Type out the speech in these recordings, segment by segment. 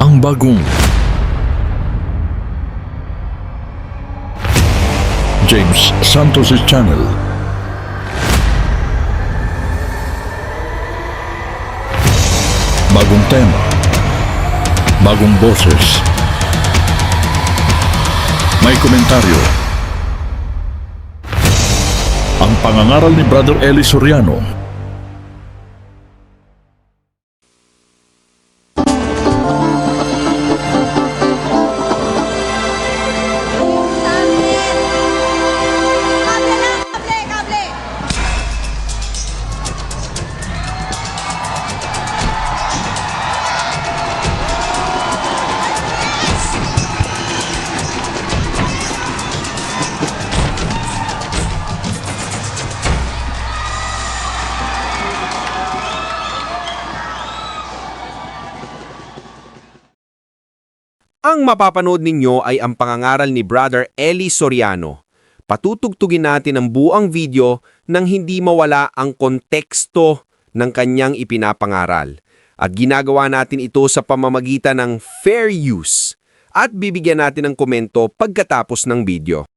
ang bagong James Santos' Channel. Bagong tema, bagong boses, may komentaryo. Ang pangangaral ni Brother Eli Soriano. Ang mapapanood ninyo ay ang pangangaral ni Brother Eli Soriano. Patutugtugin natin ang buang video nang hindi mawala ang konteksto ng kanyang ipinapangaral. At ginagawa natin ito sa pamamagitan ng fair use. At bibigyan natin ng komento pagkatapos ng video.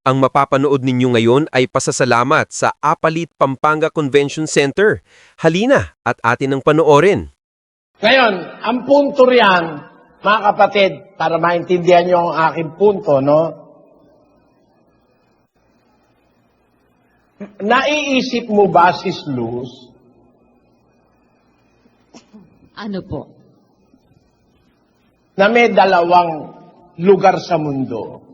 Ang mapapanood ninyo ngayon ay pasasalamat sa Apalit Pampanga Convention Center. Halina at atin ang panoorin. Ngayon, ang punto riyan, mga kapatid, para maintindihan nyo ang aking punto, no? Naiisip mo ba, Sis Luz, Ano po? na may dalawang lugar sa mundo?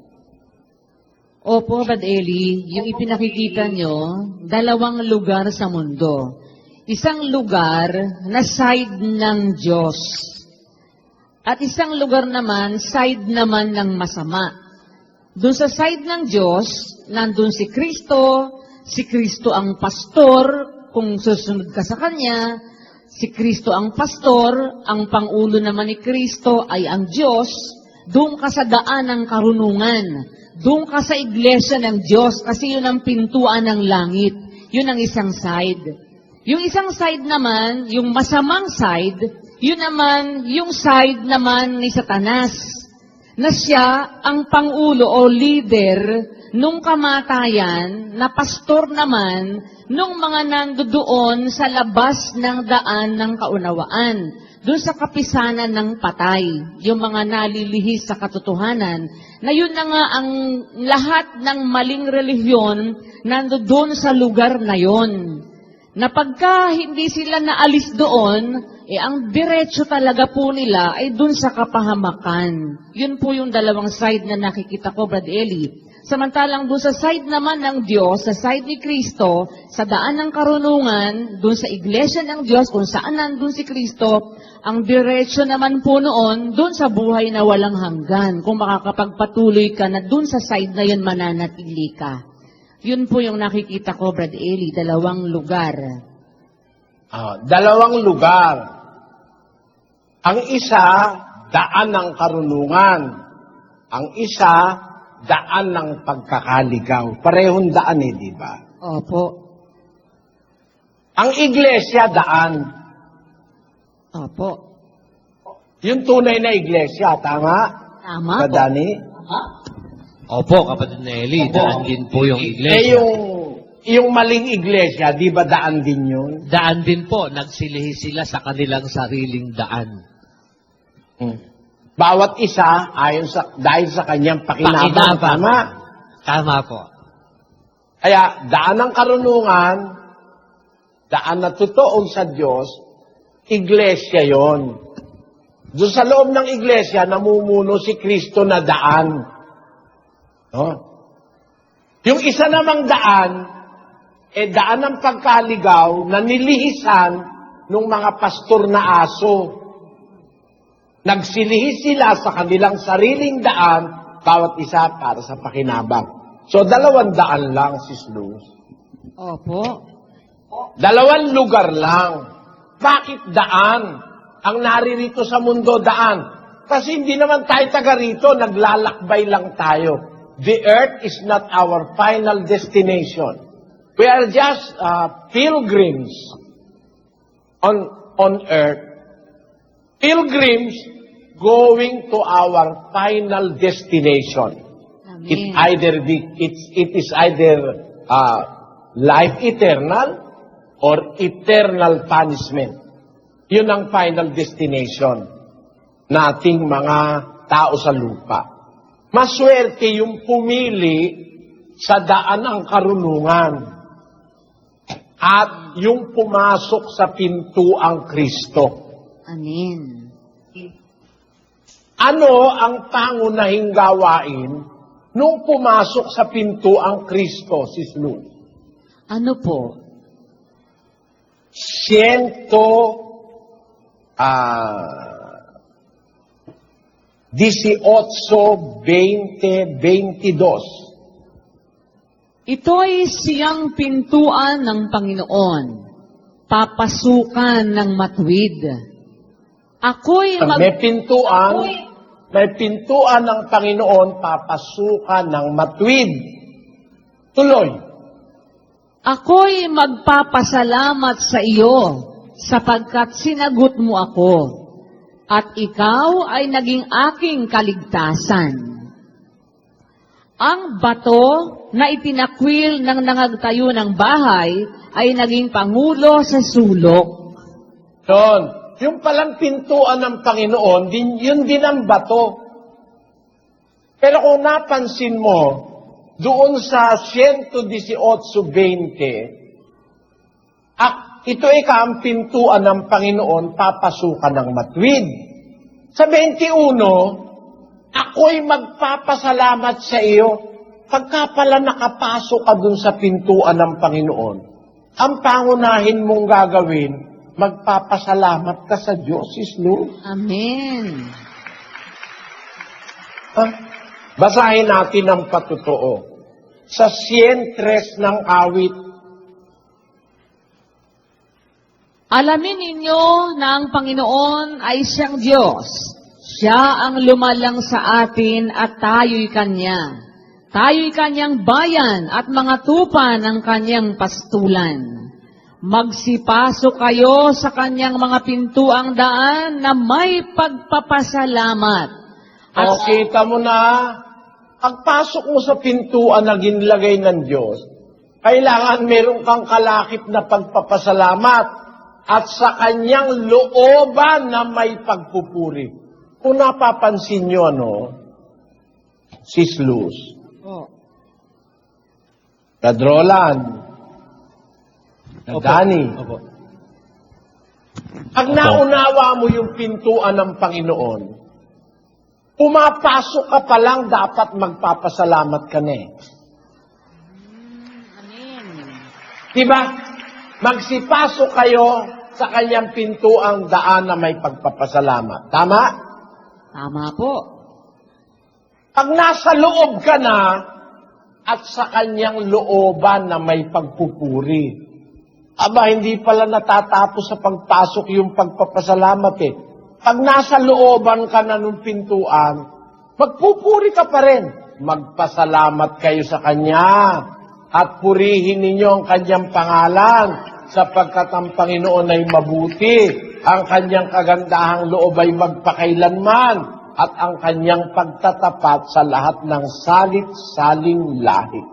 Opo, Brad Eli, yung ipinakikita nyo, dalawang lugar sa mundo. Isang lugar na side ng Diyos. At isang lugar naman, side naman ng masama. Doon sa side ng Diyos, nandun si Kristo ang pastor, kung susunod ka sa Kanya, si Kristo ang pastor, ang pangulo naman ni Kristo ay ang Diyos, doon ka sa daan ng karunungan, doon ka sa iglesia ng Diyos, kasi yun ang pintuan ng langit. Yun ang isang side. Yung isang side naman, yung masamang side, yun naman, yung side naman ni Satanas, na siya ang pangulo o leader nung kamatayan, na pastor naman nung mga nandoon sa labas ng daan ng kaunawaan, doon sa kapisanan ng patay, yung mga nalilihis sa katotohanan, na yun na nga ang lahat ng maling relihiyon nandoon sa lugar na yon. Na pagka hindi sila naalis doon, ang diretso talaga po nila ay dun sa kapahamakan. Yun po yung dalawang side na nakikita ko, Brad Eli. Samantalang dun sa side naman ng Diyos, sa side ni Kristo, sa daan ng karunungan, dun sa iglesia ng Diyos, kung saan nandun si Kristo, ang diretso naman po noon, dun sa buhay na walang hanggan. Kung makakapagpatuloy ka na dun sa side na yun, mananatili ka. Yun po yung nakikita ko, Brad Eli, dalawang lugar. Dalawang lugar. Ang isa, daan ng karunungan. Ang isa, daan ng pagkakaligaw. Parehong daan di ba? Opo. Ang iglesia, daan. Opo. Yung tunay na iglesia, tama? Tama po. Dani? Opo, kapatid na Eli, daan din po yung iglesia. Yung maling iglesia, di ba daan din yun? Daan din po, nagsilihi sila sa kanilang sariling daan. Bawat isa, dahil sa kanyang pakinabang, tama? Tama po. Kaya, daan ng karunungan, daan na totoo sa Diyos, iglesia yon. Doon sa loob ng iglesia, namumuno si Kristo na daan. Yung isa namang daan, daan ng pagkaligaw na nilihisan ng mga pastor na aso. Nagsilihi sila sa kanilang sariling daan, bawat isa para sa pakinabang. So, 2 daan lang, Sis Luz. Opo. 2 lugar lang. Bakit daan? Ang naririto sa mundo, daan. Kasi hindi naman tayo taga rito, naglalakbay lang tayo. The earth is not our final destination. We are just pilgrims on earth. pilgrims going to our final destination. It is either life eternal or eternal punishment. Yun ang final destination nating mga tao sa lupa. Maswerte yung pumili sa daan ng karunungan at yung pumasok sa pintuang Kristo. Amen. Ano ang pangunahing gawain nung pumasok sa pintuang Kristo, Sis Luz? Ano po? 18:20-22. Ito'y siyang pintuan ng Panginoon, papasukan ng matuwid. Ako'y May pintuan ng Panginoon, papasukan ng matuwid. Tuloy. Ako'y magpapasalamat sa iyo sapagkat sinagot mo ako at ikaw ay naging aking kaligtasan. Ang bato na itinakwil ng nangagtayo ng bahay ay naging pangulo sa sulok. Yun. Yung palang pintuan ng Panginoon, yun din ang bato. Pero kung napansin mo, doon sa 118:20, ito ay ang pintuan ng Panginoon, papasukan ng matuwid. Sa 21, ako'y magpapasalamat sa iyo. Pagka pala nakapasok ka dun sa pintuan ng Panginoon, ang pangunahin mong gagawin, magpapasalamat ka sa Diyos, Sis Luz. Amen. Basahin natin ang patotoo. Sa 103 ng awit. Alamin ninyo na ang Panginoon ay siyang Diyos. Siya ang lumalang sa atin at tayo'y Kanya. Tayo'y Kanyang bayan at mga tupa ng Kanyang pastulan. Magsipasok kayo sa Kanyang mga pintuang daan na may pagpapasalamat. At Kita mo na, pagpasok mo sa pintuan na ginlagay ng Diyos, kailangan meron kang kalakip na pagpapasalamat at sa Kanyang looban na may pagpupuri. Kung napapansin nyo, Sis Luz, Kadrolan, Dani, pag naunawa mo yung pintuan ng Panginoon, pumapasok ka pa lang, dapat magpapasalamat ka na eh. Amen. Diba? Magsipasok kayo sa Kanyang pintuang daan na may pagpapasalamat. Tama? Tama po. Pag nasa loob ka na, at sa Kanyang looban na may pagpupuri, hindi pala natatapos sa pagpasok yung pagpapasalamat eh. Pag nasa looban ka na ng pintuan, magpupuri ka pa rin. Magpasalamat kayo sa Kanya at purihin ninyo ang Kanyang pangalan sapagkat ang Panginoon ay mabuti. Ang Kanyang kagandahang loob ay magpakailanman at ang Kanyang pagtatapat sa lahat ng salit-saling lahi.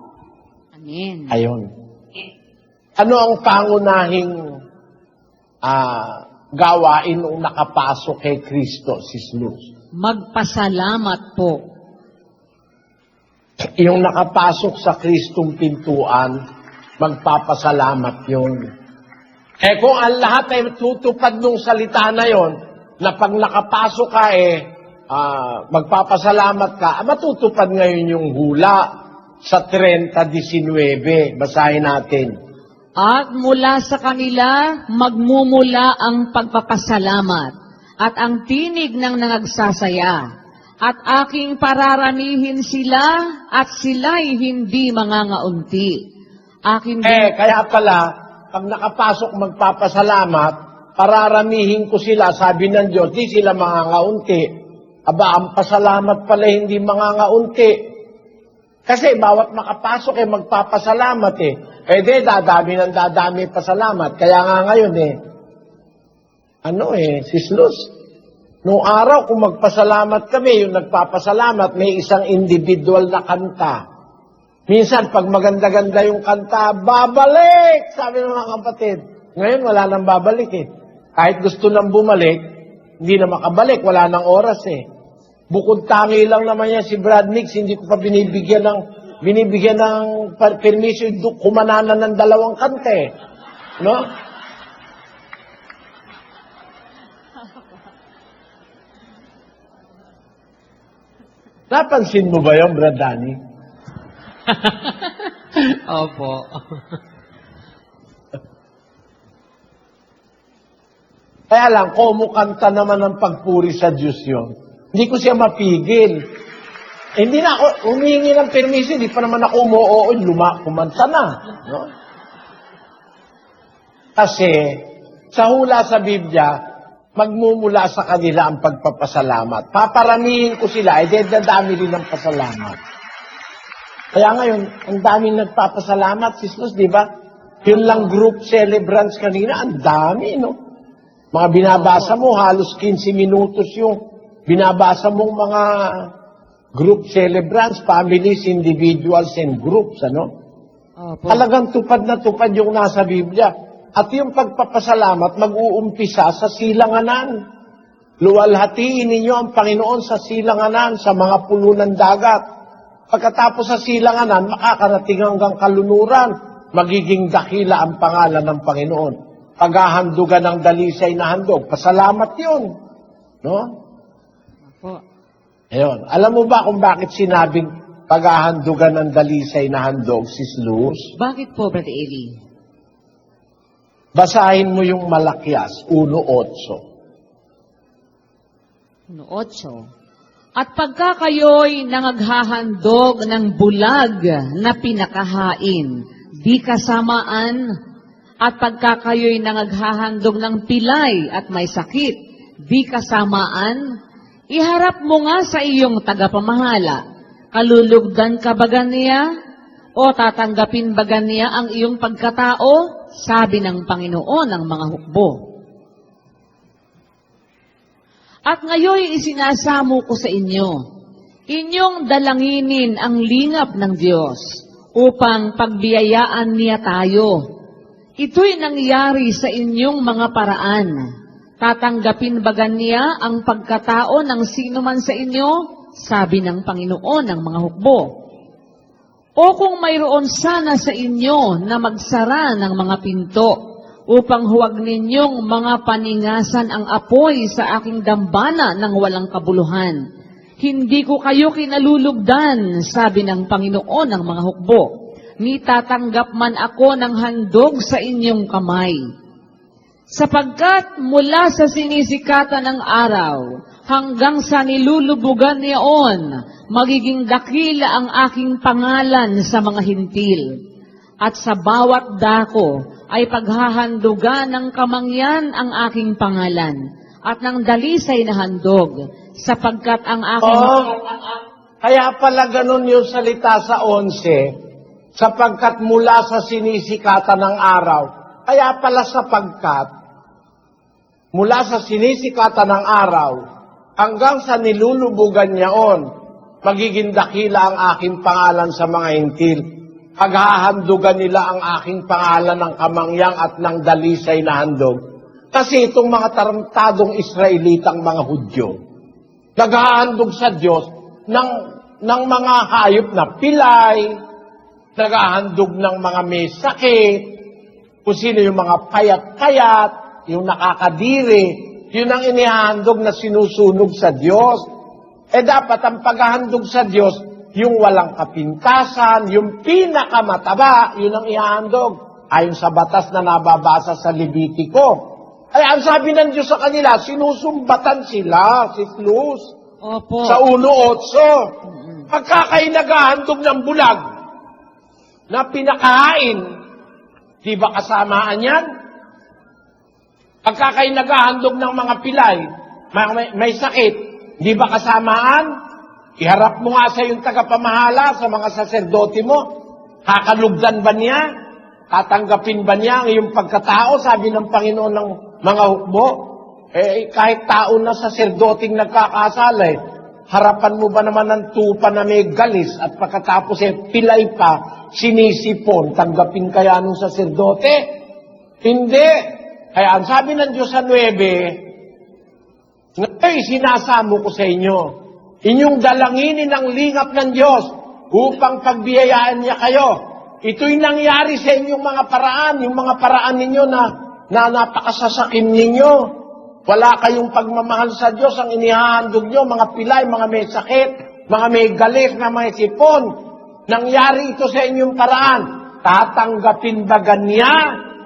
Amen. Ayon. Ano ang pangunahing gawain nung nakapasok kay Kristo, Sis Luz? Magpasalamat po. Yung nakapasok sa Kristong pintuan, magpapasalamat yun. Kung ang lahat ay tutupad nung salita na yon, na pag nakapasok ka magpapasalamat ka, matutupad ngayon yung hula sa 30:19. Basahin natin. At mula sa kanila, magmumula ang pagpapasalamat at ang tinig ng nangagsasaya. At aking pararamihin sila at sila'y hindi mangangaunti. Kaya pala, pag nakapasok magpapasalamat, pararamihin ko sila, sabi ng Diyos, di sila mangangaunti. Ang pasalamat pala hindi mangangaunti. Kasi bawat makapasok magpapasalamat dadami ng dadami pasalamat. Kaya nga ngayon Sis Luz, Noong araw, kung magpasalamat kami, yung nagpapasalamat, may isang individual na kanta. Minsan, pag maganda-ganda yung kanta, babalik! Sabi ng mga kapatid. Ngayon, wala nang babalik eh. Kahit gusto nang bumalik, hindi na makabalik, wala nang oras eh. Bukod tangi lang naman yan si Brad Nix, hindi ko pa binibigyan ng permiso, kumananan ng 2 kante. No? Napansin mo ba yun, Brad Danny? Opo. Kaya lang, kumukanta naman ng pagpuri sa Diyos yun. Hindi ko siya mapigil. Hindi na ako, humihingi ng permission, hindi pa naman ako umuoon, kumanta na. No? Kasi, sa hula sa Biblia, magmumula sa kanila ang pagpapasalamat. Paparamihin ko sila, dadami rin ng pasalamat. Kaya ngayon, ang daming nagpapasalamat, Sis, di ba? Yun lang group celebrants kanina, ang dami, no? Mga binabasa mo, halos 15 minutos yung binabasa mong mga group celebrants, families, individuals, and groups, ano? Opo. Talagang tupad na tupad yung nasa Biblia. At yung pagpapasalamat, mag-uumpisa sa silanganan. Luwalhatiin ninyo ang Panginoon sa silanganan, sa mga pulo ng dagat. Pagkatapos sa silanganan, makakarating hanggang kalunuran. Magiging dakila ang pangalan ng Panginoon. Paghahandugan ng dalisay na handog. Pasalamat yun. No? Opo. Ayun. Alam mo ba kung bakit sinabing paghahandugan ng dalisay na handog, Sis Luz? Bakit po, Brother Eli? Basahin mo yung Malakias, 1:8. 8. At pagka kayo'y nangaghahandog ng bulag na pinakahain, di kasamaan. At pagka kayo'y nangaghahandog ng pilay at may sakit, di kasamaan. Iharap mo nga sa iyong tagapamahala. Kalulugdan ka baga niya? O tatanggapin baga niya ang iyong pagkatao? Sabi ng Panginoon ng mga hukbo. At ngayon isinasamo ko sa inyo, inyong dalanginin ang lingap ng Diyos upang pagbiyayaan niya tayo. Ito'y nangyari sa inyong mga paraan. Tatanggapin baga niya ang pagkatao ng sino man sa inyo? Sabi ng Panginoon ng mga hukbo. O kung mayroon sana sa inyo na magsara ng mga pinto upang huwag ninyong mga paningasan ang apoy sa aking dambana ng walang kabuluhan. Hindi ko kayo kinalulugdan, sabi ng Panginoon ng mga hukbo. Ni tatanggap man ako ng handog sa inyong kamay. Sapagkat mula sa sinisikatan ng araw hanggang sa nilulubugan niyaon, magiging dakila ang aking pangalan sa mga hintil. At sa bawat dako ay paghahandugan ng kamangyan ang aking pangalan at ng dalisay na handog, sapagkat ang aking... Kaya pala ganun yung salita sa 11, sapagkat mula sa sinisikatan ng araw. Kaya pala sapagkat mula sa sinisikatan ng araw hanggang sa nilulubugan niyaon, magiging dakila ang aking pangalan sa mga hintil. Paghahandugan nila ang aking pangalan ng kamangyang at ng dalisay na handog. Kasi itong mga tarantadong Israelitang mga Hudyo, naghahandog sa Diyos ng mga hayop na pilay, naghahandog ng mga may sakit, kung sino yung mga payat-payat, yung nakakadiri, yun ang inihahandog na sinusunog sa Diyos. Dapat ang paghahandog sa Diyos, yung walang kapintasan, yung pinakamataba, yun ang ihahandog. Ayon sa batas na nababasa sa Levitico. Ay, ang sabi ng Diyos sa kanila, sinusumbatan sila, Sis Luz. Opo. Sa 1:8. Pagka kayo naghahandog ng bulag na pinakahain, di ba kasamaan yan? Pagka kayo naghahandog ng mga pilay, may sakit, di ba kasamaan? Iharap mo nga sa iyong tagapamahala, sa mga saserdote mo. Kakalugdan ba niya? Tatanggapin ba niya ang iyong pagkatao? Sabi ng Panginoon ng mga hukbo. Kahit tao na saserdoting nagkakasala harapan mo ba naman ng tupa na may galis at pagkatapos pilay pa, sinisipon, tanggapin kaya nung saserdote? Hindi. Kaya ang sabi ng Diyos sa 9, ngayon sinasamo ko sa inyo, inyong dalanginin ang lingap ng Diyos upang pagbiyayaan niya kayo. Ito'y nangyari sa inyong mga paraan, yung mga paraan ninyo na napakasasakim ninyo. Wala kayong pagmamahal sa Diyos, ang inihahandog nyo, mga pilay, mga may sakit, mga may galis, na may sipon. Nangyari ito sa inyong paraan. Tatanggapin ba niya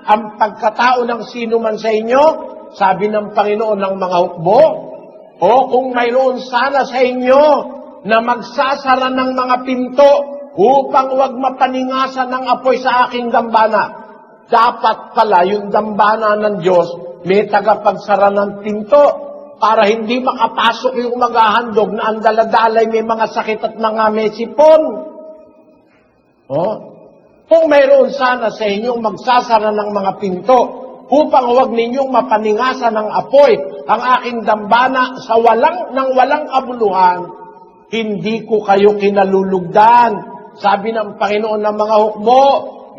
ang pagkatao ng sino man sa inyo? Sabi ng Panginoon ng mga hukbo. O kung mayroon sana sa inyo na magsasara ng mga pinto upang huwag mapaningasan ng apoy sa aking dambana. Dapat pala yung dambana ng Diyos may tagapagsara ng pinto para hindi makapasok yung maghahandog na ang daladalay may mga sakit at mga may sipon. Kung mayroon sana sa inyong magsasara ng mga pinto upang huwag ninyong mapaningasan ng apoy ang aking dambana nang walang kabuluhan, hindi ko kayo kinalulugdan. Sabi ng Panginoon ng mga hukbo,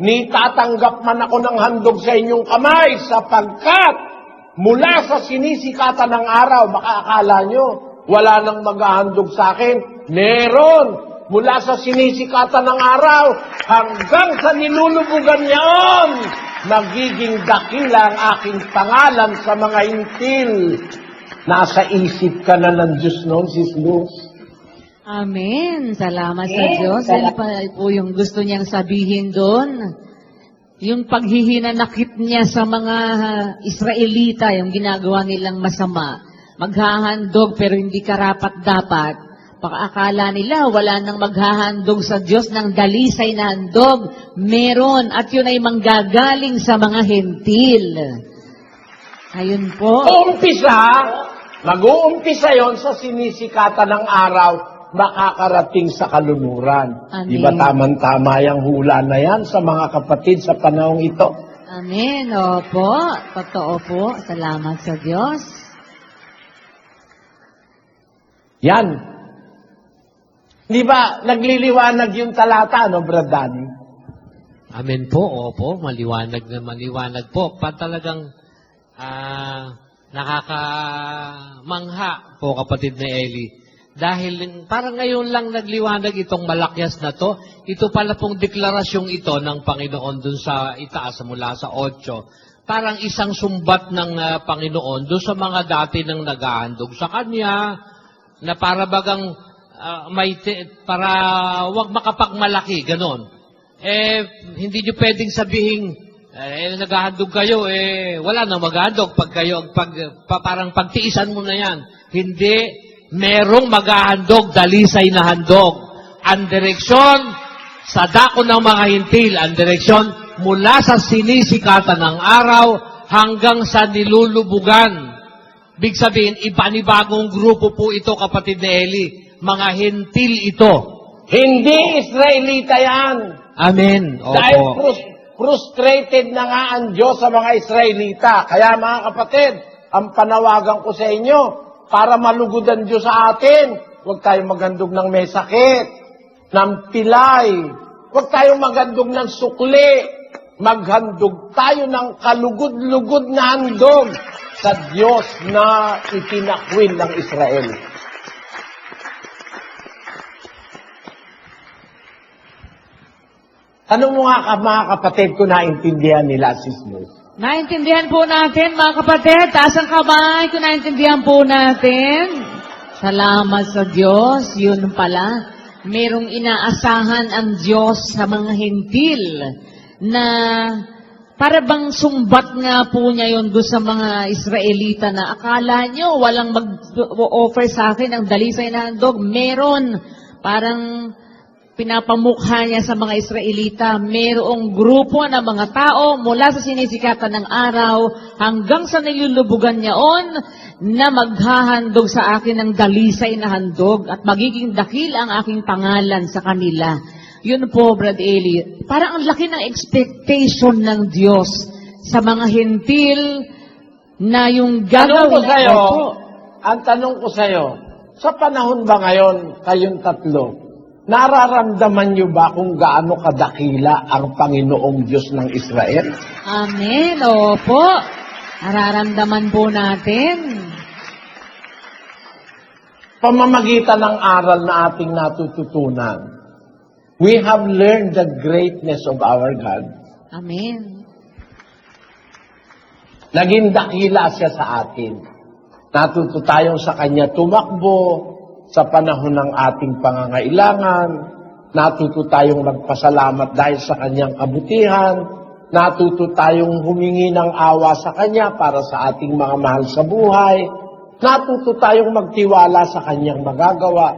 ni tatanggap man ako ng handog sa inyong kamay sapagkat mula sa sinisikatan ng araw, makaakala nyo, wala nang maghahandog sa akin. Meron! Mula sa sinisikatan ng araw, hanggang sa nilulubugan niyaon, magiging dakila ang aking pangalan sa mga hintil. Nasa isip ka na ng Diyos noon, Sis Luz. Amen. Salamat sa Diyos. Yan pa po yung gusto niyang sabihin doon. Yung paghihinanakit niya sa mga Israelita, yung ginagawa nilang masama. Maghahandog pero hindi karapat-dapat. Pakaakala nila wala nang maghahandog sa Diyos ng dalisay na handog. Meron at yun ay manggagaling sa mga hentil. Ayun po. Mag-uumpisa yon sa sinisikatan ng araw, makakarating sa kaluluran. Amen. Di ba tama-tama yung hula na yan sa mga kapatid sa panahong ito? Amen. Opo. Totoo po. Salamat sa Diyos. Yan. Di ba nagliliwanag yung talata, no, Brad Danny? Amen po, opo, maliwanag na maliwanag po. Talagang nakakamangha po, kapatid na Eli. Dahil parang ngayon lang nagliwanag itong malakyas na to. Ito pala pong deklarasyong ito ng Panginoon dun sa itaas mula sa 8. Parang isang sumbat ng Panginoon dun sa mga dati nang naghahandog sa Kanya na para bagang para wag makapagmalaki, ganon. Hindi nyo pwedeng sabihin, naghahandog kayo, wala nang maghahandog pag kayo, parang pagtiisan mo na yan. Hindi, merong maghahandog, dalisay na handog. Ang direksyon sa dako ng mga hintil, ang direksyon mula sa sinisikatan ng araw hanggang sa nilulubugan. Big sabihin, ipanibagong grupo po ito, kapatid na Eli. Mga hentil ito. Hindi Israelita yan. Amen. Opo. Dahil frustrated na nga ang Diyos sa mga Israelita. Kaya mga kapatid, ang panawagan ko sa inyo, para malugod ang Diyos sa atin, huwag tayong maghandog ng may sakit, ng pilay, huwag tayong maghandog ng sukli, maghandog tayo ng kalugod-lugod na handog sa Diyos na itinakwil ng Israel. Tanong mo nga mga kapatid kung naintindihan nila, Sis Luz. Naintindihan po natin, mga kapatid. Taas ang kamay kung naintindihan po natin. Salamat sa Diyos. Yun pala. Merong inaasahan ang Diyos sa mga hintil na para bang sumbat nga po niya yun doon sa mga Israelita na akala nyo walang mag-offer sa akin ng dalisay na handog. Meron. Parang pinapamukha niya sa mga Israelita, mayroong grupo ng mga tao mula sa sinisikatan ng araw hanggang sa nilulubugan niyaon na maghahandog sa akin ng dalisay na handog at magiging dakil ang aking pangalan sa kanila. Yun po, Brad Eli. Parang ang laki ng expectation ng Diyos sa mga hentil na yung Tanong ko gagawin. sa'yo, Opo. ang tanong ko sa'yo, sa panahon ba ngayon, kayong tatlo, nararamdaman nyo ba kung gaano kadakila ang Panginoong Diyos ng Israel? Amen. Opo. Nararamdaman po natin. Pamamagitan ng aral na ating natututunan, we have learned the greatness of our God. Amen. Naging dakila siya sa atin. Natuto tayong sa Kanya tumakbo sa panahon ng ating pangangailangan. Natuto tayong magpasalamat dahil sa Kanyang kabutihan. Natuto tayong humingi ng awa sa Kanya para sa ating mga mahal sa buhay. Natuto tayong magtiwala sa Kanyang magagawa.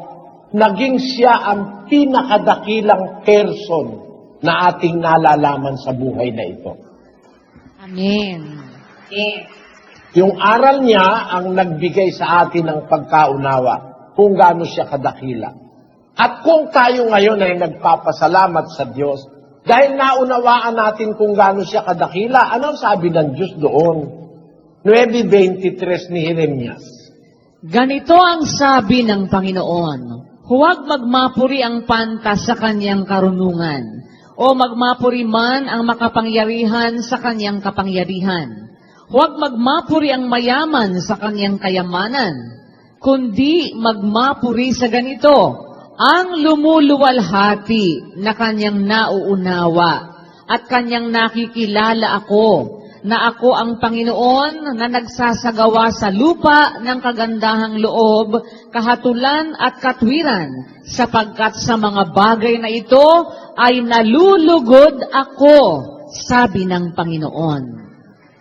Naging siya ang pinakadakilang person na ating nalalaman sa buhay na ito. Amen. Yung aral niya ang nagbigay sa atin ng pagkaunawa kung gaano siya kadakila. At kung tayo ngayon ay nagpapasalamat sa Diyos, dahil naunawaan natin kung gaano siya kadakila, anong sabi ng Diyos doon? 9:23 ni Jeremias. Ganito ang sabi ng Panginoon, huwag magmapuri ang pantas sa kanyang karunungan, o magmapuri man ang makapangyarihan sa kanyang kapangyarihan. Huwag magmapuri ang mayaman sa kanyang kayamanan, kundi magmapuri sa ganito, ang lumuluwalhati na kanyang nauunawa at kanyang nakikilala ako, na ako ang Panginoon na nagsasagawa sa lupa ng kagandahang loob, kahatulan at katwiran, sapagkat sa mga bagay na ito ay nalulugod ako, sabi ng Panginoon.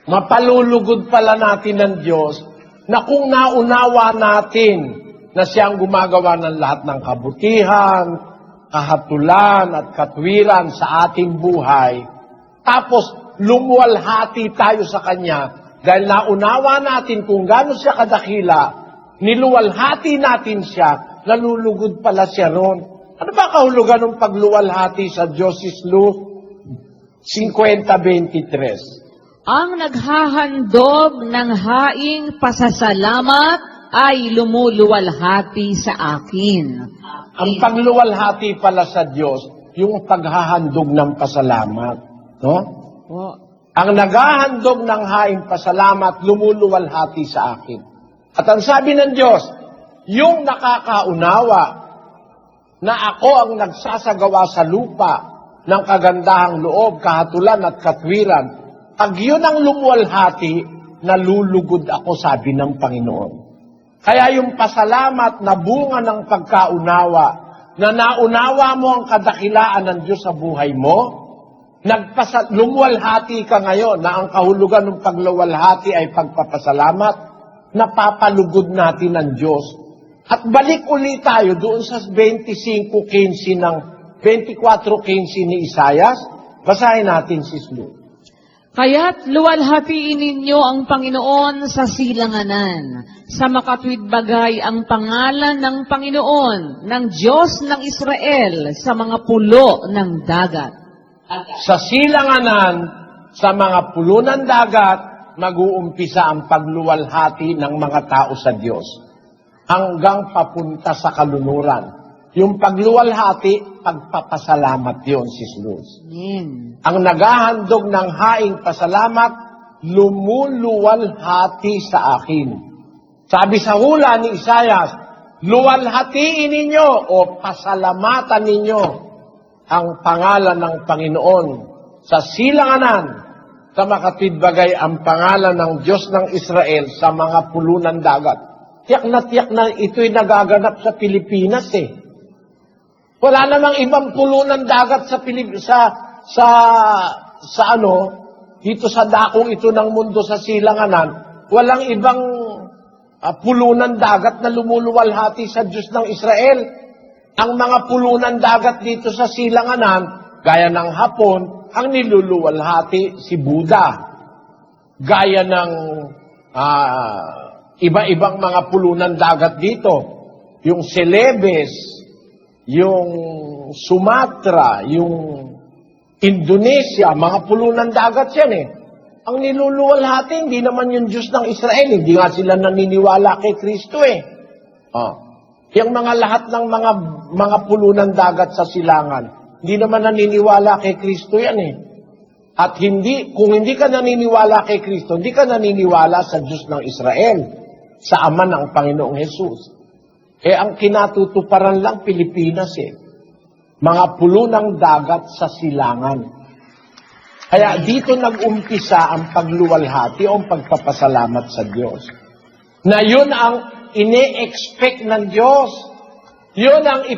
Mapalulugod pala natin ng Diyos na kung naunawa natin na siya ang gumagawa ng lahat ng kabutihan, kahatulan at katwiran sa ating buhay, tapos lumuwalhati tayo sa Kanya dahil naunawa natin kung gaano siya kadakila, niluwalhati natin siya, nalulugod pala siya ron. Ano ba kahulugan ng pagluwalhati sa Diyos is Luke 50:23? Ang naghahandog ng haing pasasalamat ay lumuluwalhati sa akin. Ang pagluwalhati pala sa Diyos, yung paghahandog ng pasalamat. No? Po. Ang naghahandog ng haing pasalamat, lumuluwalhati sa akin. At ang sabi ng Diyos, yung nakakaunawa na ako ang nagsasagawa sa lupa ng kagandahang loob, kahatulan at katwiran, pag yun ang lumuwalhati, nalulugod ako, sabi ng Panginoon. Kaya yung pasalamat na bunga ng pagkaunawa, na naunawa mo ang kadakilaan ng Diyos sa buhay mo, lumuwalhati ka ngayon na ang kahulugan ng pagluwalhati ay pagpapasalamat, napapalugod natin ng Diyos. At balik ulit tayo doon sa 25:15 ng 24:15 ni Isaias. Basahin natin si Luke. Kaya't luwalhatiin ninyo ang Panginoon sa silanganan, sa makatwid bagay ang pangalan ng Panginoon, ng Diyos ng Israel, sa mga pulo ng dagat. Sa silanganan, sa mga pulo ng dagat, mag-uumpisa ang pagluwalhati ng mga tao sa Diyos hanggang papunta sa kaluluran. Yung pagluwalhati, pagpapasalamat yun, Sis Luz. Amen. Ang naghahandog ng haing pasalamat, lumuluwalhati sa akin. Sabi sa hula ni Isaias, luwalhatiin ninyo o pasalamatan ninyo ang pangalan ng Panginoon. Sa silanganan, sa makatwid bagay ang pangalan ng Diyos ng Israel sa mga pulo ng dagat. Tiyak na ito'y nagaganap sa Pilipinas eh. Wala namang ibang pulo ng dagat sa dito sa dakong ito ng mundo sa silanganan, walang ibang pulo ng dagat na lumuluwalhati sa Diyos ng Israel. Ang mga pulo ng dagat dito sa silanganan, gaya ng Hapon, ang niluluwalhati si Buddha. Gaya ng iba-ibang mga pulo ng dagat dito, yung Celebes, yung Sumatra, yung Indonesia, mga pulo ng dagat yan eh. Ang niluluwalhati, hindi naman yung Diyos ng Israel. Hindi nga sila naniniwala kay Kristo eh. Yung mga lahat ng mga pulunan dagat sa silangan, hindi naman naniniwala kay Kristo yan eh. At kung hindi ka naniniwala kay Kristo, hindi ka naniniwala sa Diyos ng Israel, sa Ama ng Panginoong Hesus. Ang kinatutuparan lang Pilipinas eh. Mga pulunang dagat sa silangan. Kaya dito nag-umpisa ang pagluwalhati o ang pagpapasalamat sa Diyos. Na yun ang ine-expect ng Diyos. Yun ang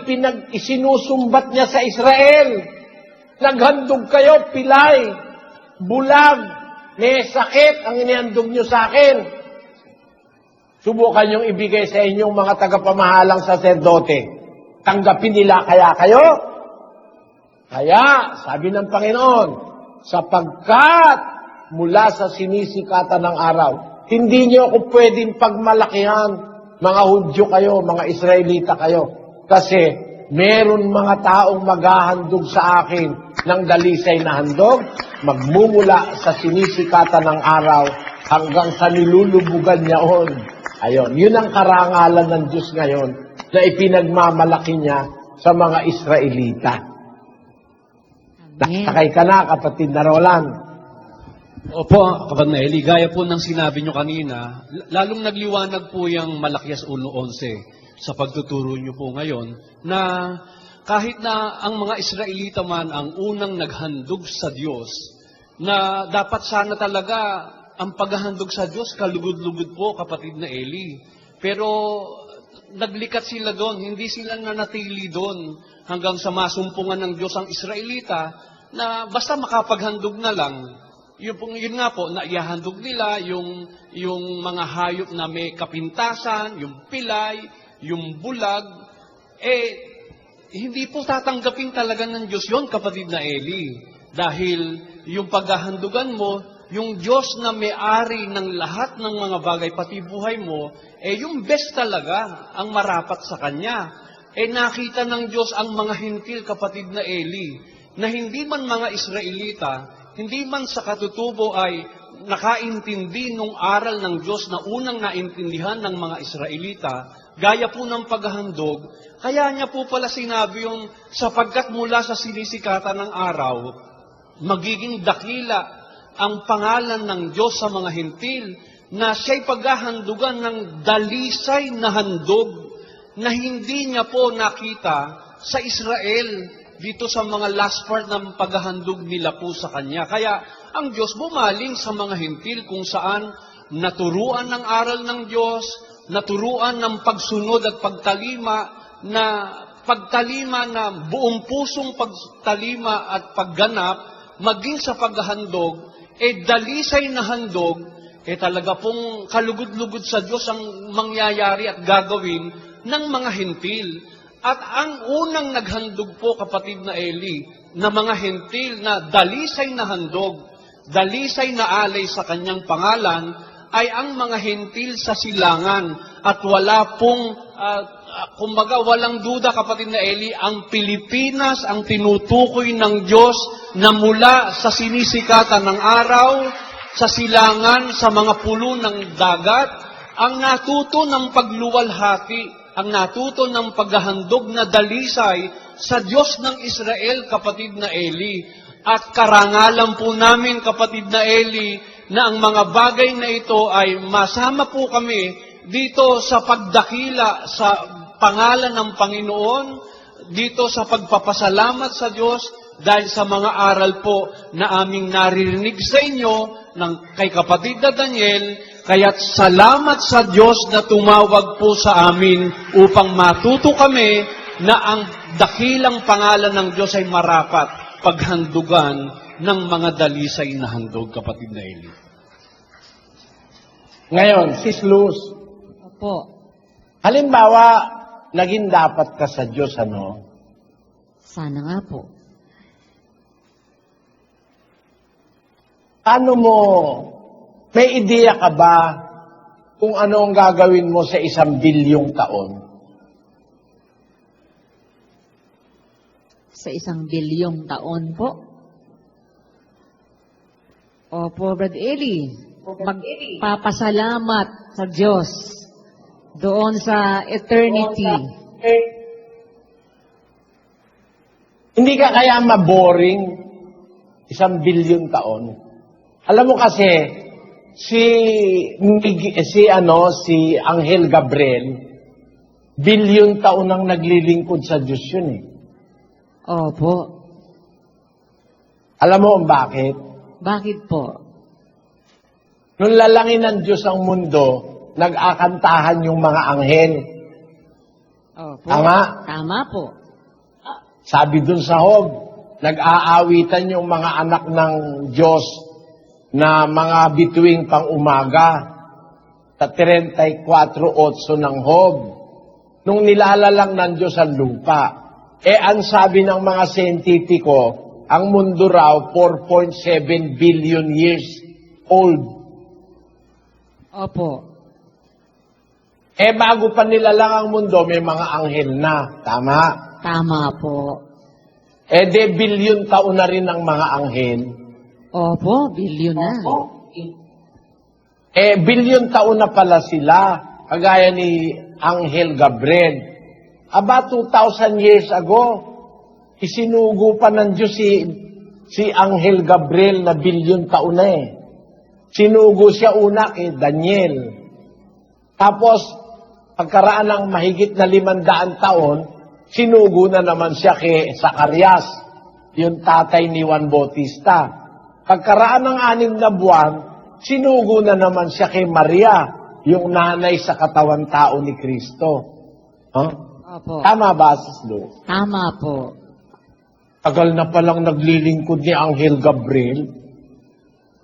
isinusumbat niya sa Israel. Naghandog kayo, pilay, bulag, may sakit ang inihandog niyo sa akin. Subukan niyong ibigay sa inyong mga tagapamahalang saserdote. Tanggapin nila kaya kayo? Kaya, sabi ng Panginoon, sapagkat mula sa sinisikatan ng araw, hindi niyo ako pwedeng pagmalakihan. Mga Hudyo kayo, mga Israelita kayo. Kasi meron mga taong maghahandog sa akin ng dalisay na handog, magmumula sa sinisikatan ng araw hanggang sa nilulubugan niyaon. Ayun, yun ang karangalan ng Diyos ngayon na ipinagmamalaki niya sa mga Israelita. Nakakay ka na, kapatid na Roland. Opo, kapatid na Eli, gaya po ng sinabi nyo kanina, lalong nagliwanag po yung Malakias 1:11 sa pagtuturo nyo po ngayon, na kahit na ang mga Israelita man ang unang naghandog sa Diyos, na dapat sana talaga ang paghahandog sa Diyos, kalugod-lugod po, kapatid na Eli. Pero naglikat sila doon, hindi sila nanatili doon hanggang sa masumpungan ng Diyos ang Israelita, na basta makapaghandog na lang. Yun nga po, naihahandog nila yung mga hayop na may kapintasan, yung pilay, yung bulag, hindi po tatanggapin talaga ng Diyos yon, kapatid na Eli. Dahil yung paghahandugan mo, yung Diyos na may-ari ng lahat ng mga bagay, pati buhay mo, yung best talaga ang marapat sa Kanya. Nakita ng Diyos ang mga hintil, kapatid na Eli, na hindi man mga Israelita, hindi man sa katutubo ay nakaintindi nung aral ng Diyos na unang naintindihan ng mga Israelita, gaya po ng paghahandog, kaya niya po pala sinabi yung sapagkat mula sa sinisikatan ng araw, magiging dakila ang pangalan ng Diyos sa mga hintil, na siya'y paghahandugan ng dalisay na handog, na hindi niya po nakita sa Israel, dito sa mga last part ng paghahandog nila po sa Kanya. Kaya ang Diyos bumaling sa mga hintil kung saan naturuan ng aral ng Diyos, naturuan ng pagsunod at pagtalima na buong pusong pagtalima at pagganap, maging sa paghahandog, dalisay na handog, talaga pong kalugod-lugod sa Diyos ang mangyayari at gagawin ng mga hintil. At ang unang naghandog po, kapatid na Eli, na mga hintil na dalisay na handog, dalisay na alay sa kanyang pangalan, ay ang mga hintil sa silangan. At wala pong, kumbaga walang duda, kapatid na Eli, ang Pilipinas ang tinutukoy ng Diyos na mula sa sinisikatan ng araw, sa silangan, sa mga pulo ng dagat, ang natuto ng pagluwalhati, ang natuto ng paghahandog na dalisay sa Diyos ng Israel, kapatid na Eli. At karangalan po namin, kapatid na Eli, na ang mga bagay na ito ay masama po kami dito sa pagdakila sa pangalan ng Panginoon, dito sa pagpapasalamat sa Diyos, dahil sa mga aral po na aming naririnig sa inyo kay kapatid na Daniel. Kaya't salamat sa Diyos na tumawag po sa amin upang matuto kami na ang dakilang pangalan ng Diyos ay marapat paghandugan ng mga dalisay na handog, kapatid na Eli. Ngayon, Sis Luz, Opo. halimbawa, naging dapat ka sa Diyos, ano? Sana nga po. Ano mo, may ideya ka ba kung ano ang gagawin mo sa 1 bilyong taon? Sa 1 bilyong taon po? Opo, Brad Eli. Magpapasalamat sa Diyos doon sa eternity. Hindi ka kaya maboring 1 billion taon? Alam mo kasi, si Anghel Gabriel, billion taon ang naglilingkod sa Diyos yun eh. Opo. Alam mo kung bakit? Bakit po? Nung lalangin ng Diyos ang mundo, nag-akantahan yung mga anghel. Opo. Tama? Tama po. Sabi dun sa Job, nag-aawitan yung mga anak ng Diyos na mga bituing pang umaga. Sa 34:8 ng Job. Nung nilalalang ng Diyos ang lupa. Ang sabi ng mga siyentipiko, ang mundo raw 4.7 billion years old. Opo. Bago pa nilalang ang mundo, may mga anghel na. Tama? Tama po. Billion taon na rin ang mga anghel. Opo, bilyon na. Billion taon na pala sila, kagaya ni Anghel Gabriel. 2,000 years ago, isinugo pa ng Diyos si Anghel Gabriel na billion taon na eh. Sinugo siya una kay Daniel. Tapos, pagkaraan ng mahigit na 500 taon, sinugo na naman siya kay Zacarias, yung tatay ni Juan Bautista. Pagkaraan ng 6 na buwan, sinugo na naman siya kay Maria, yung nanay sa katawan tao ni Kristo. Huh? Opo. Tama ba, Sis Luz? Tama po. Tagal na palang naglilingkod ni Anghel Gabriel.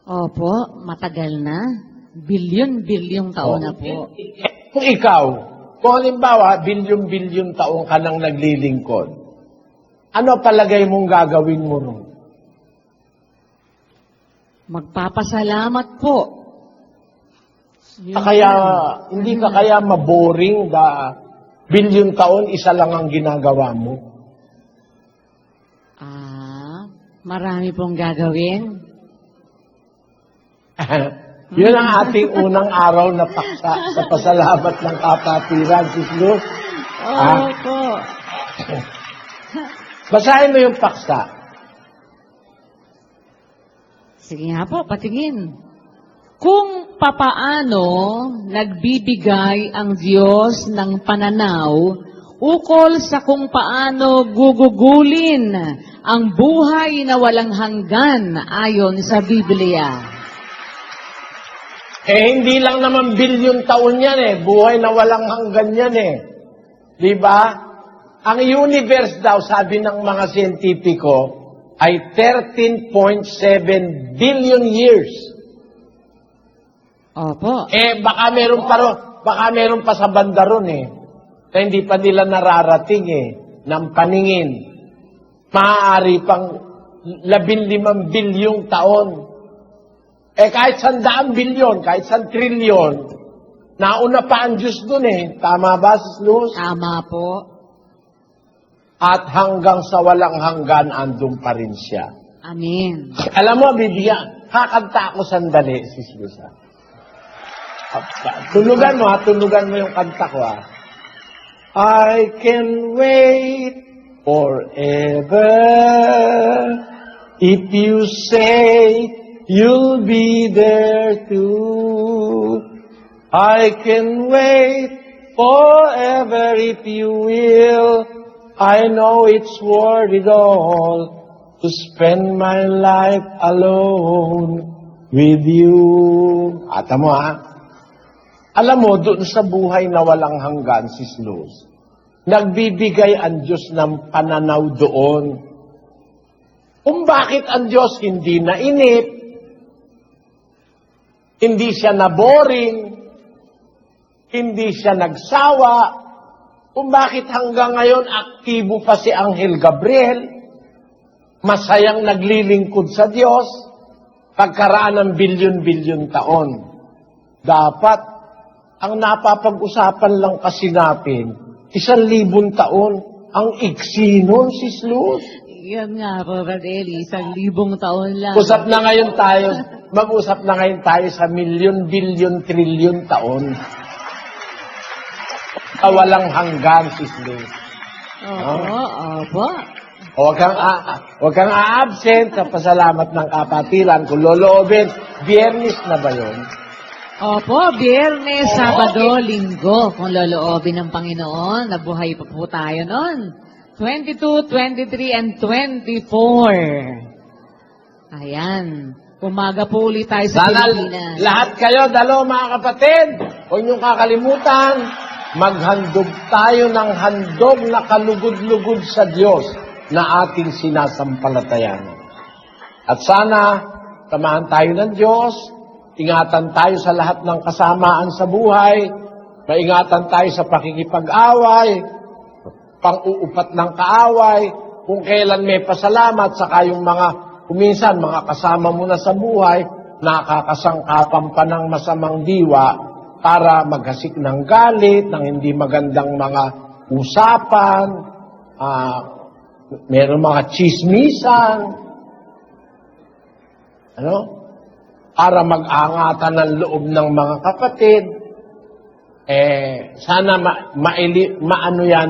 Opo, matagal na. Bilyon-bilyong taon na po. Kung ikaw, kung halimbawa, bilyon-bilyon taon ka nang naglilingkod, ano palagay mong gagawin mo ron? Magpapasalamat po. Kaya, hindi ka kaya maboring bilyon taon, isa lang ang ginagawa mo? Marami pong gagawin. Yun ang ating unang araw na paksa sa pasalamat ng kapatiran, Sis Luz. Opo. Basahin mo yung paksa. Sige nga po, patingin. Kung papaano nagbibigay ang Diyos ng pananaw ukol sa kung paano gugugulin ang buhay na walang hanggan ayon sa Biblia. Hindi lang naman bilyon taon yan eh. Buhay na walang hanggan yan eh. Di ba? Ang universe daw, sabi ng mga siyentipiko, ay 13.7 billion years. Opo. Baka meron pa sa banda ron eh. Na hindi pa nila nararating eh. Ng paningin. Maaari pang 15 bilyong taon. Kahit 100 bilyon, kahit 1 trilyon, nauna pa ang Diyos dun eh. Tama ba, Sis Luz? Tama po. At hanggang sa walang hanggan, andun pa rin siya. Amen. Alam mo, kakanta ako sandali, Sis Luz. Tulugan mo yung kanta ko I can wait forever if you say you'll be there too. I can wait forever if you will. I know it's worth it all to spend my life alone with you. Ata mo Alam mo, doon sa buhay na walang hanggan, Sis Luz, nagbibigay ang Diyos ng pananaw doon. Kung bakit ang Diyos hindi nainip, hindi siya naboring, hindi siya nagsawa, kung bakit hanggang ngayon aktibo pa si Anghel Gabriel, masayang naglilingkod sa Diyos, pagkaraan ng bilyon-bilyon taon. Dapat, ang napapag-usapan lang kasi natin, 1,000 taon, ang iksi nun, Sis Luz. Yan nga po, Brad Eli, 1,000 taon lang. Usap na ngayon tayo mag-usap na ngayon tayo sa milyon, bilyon, trilyon taon. Walang hanggan, Sisling. Opo. Huwag kang a-absent sa pasalamat ng kapatiran. Kung loloobin, Biyernes na ba yun? Opo, Biyernes, Sabado, Linggo, kung loloobin ng Panginoon, nabuhay pa po tayo noon. 22, 23, and 24. Ayan. Umaga po ulit tayo sa Sana Pilipinas. lahat kayo, mga kapatid, huwag niyong kakalimutan, maghandog tayo ng handog na kalugod-lugod sa Diyos na ating sinasampalatayan. At sana, samahan tayo ng Diyos, ingatan tayo sa lahat ng kasamaan sa buhay, maingatan tayo sa pakikipag-away, pang-uupat ng kaaway, kung kailan may pasalamat, saka yung kuminsan, mga kasama mo na sa buhay, nakakasangkapan pa ng masamang diwa para maghasik ng galit, ng hindi magandang mga usapan, meron mga chismisan, para mag-angatan ng loob ng mga kapatid. Sana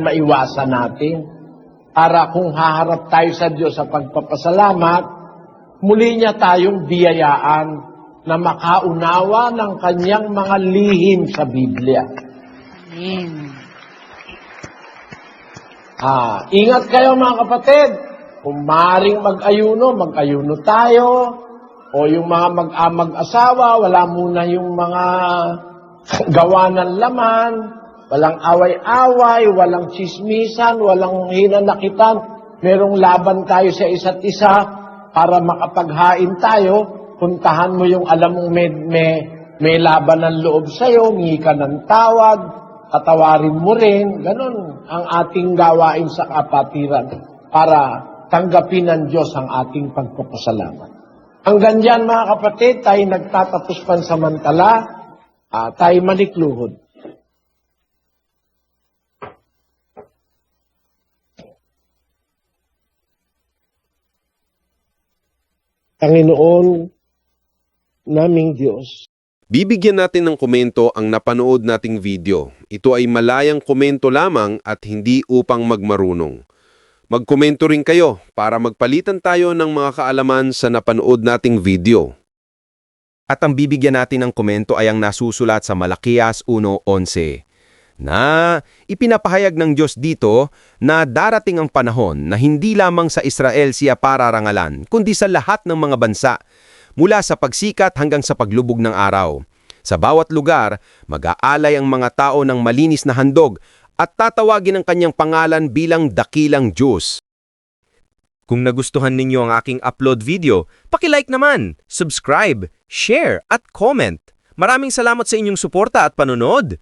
maiwasan natin. Para kung haharap tayo sa Diyos sa pagpapasalamat, muli niya tayong biyayaan na makaunawa ng kanyang mga lihim sa Biblia. Amen. Ingat kayo mga kapatid. Kung maaaring mag-ayuno tayo. O yung mga mag-asawa, wala muna yung mga gawa ng laman, walang away-away, walang chismisan, walang hinanakitan. Merong laban tayo sa isa't isa para makapaghain tayo. Puntahan mo yung alam mong may laban ng loob sa'yo, ngi ka ng tawad, tatawarin mo rin. Ganon ang ating gawain sa kapatiran para tanggapin ng Diyos ang ating pagpapasalamat. Hanggang dyan mga kapatid, tayo nagtatapos pansamantala, tayo malikluhod. Panginoon, naming Diyos. Bibigyan natin ng komento ang napanood nating video. Ito ay malayang komento lamang at hindi upang magmarunong. Magkomento rin kayo para magpalitan tayo ng mga kaalaman sa napanood nating video. At ang bibigyan natin ng komento ay ang nasusulat sa Malakias 1:11 na ipinapahayag ng Diyos dito na darating ang panahon na hindi lamang sa Israel siya pararangalan, kundi sa lahat ng mga bansa, mula sa pagsikat hanggang sa paglubog ng araw. Sa bawat lugar, mag-aalay ang mga tao ng malinis na handog at tatawagin ang kanyang pangalan bilang dakilang Diyos. Kung nagustuhan ninyo ang aking upload video, paki-like naman, subscribe, share at comment. Maraming salamat sa inyong suporta at panonood.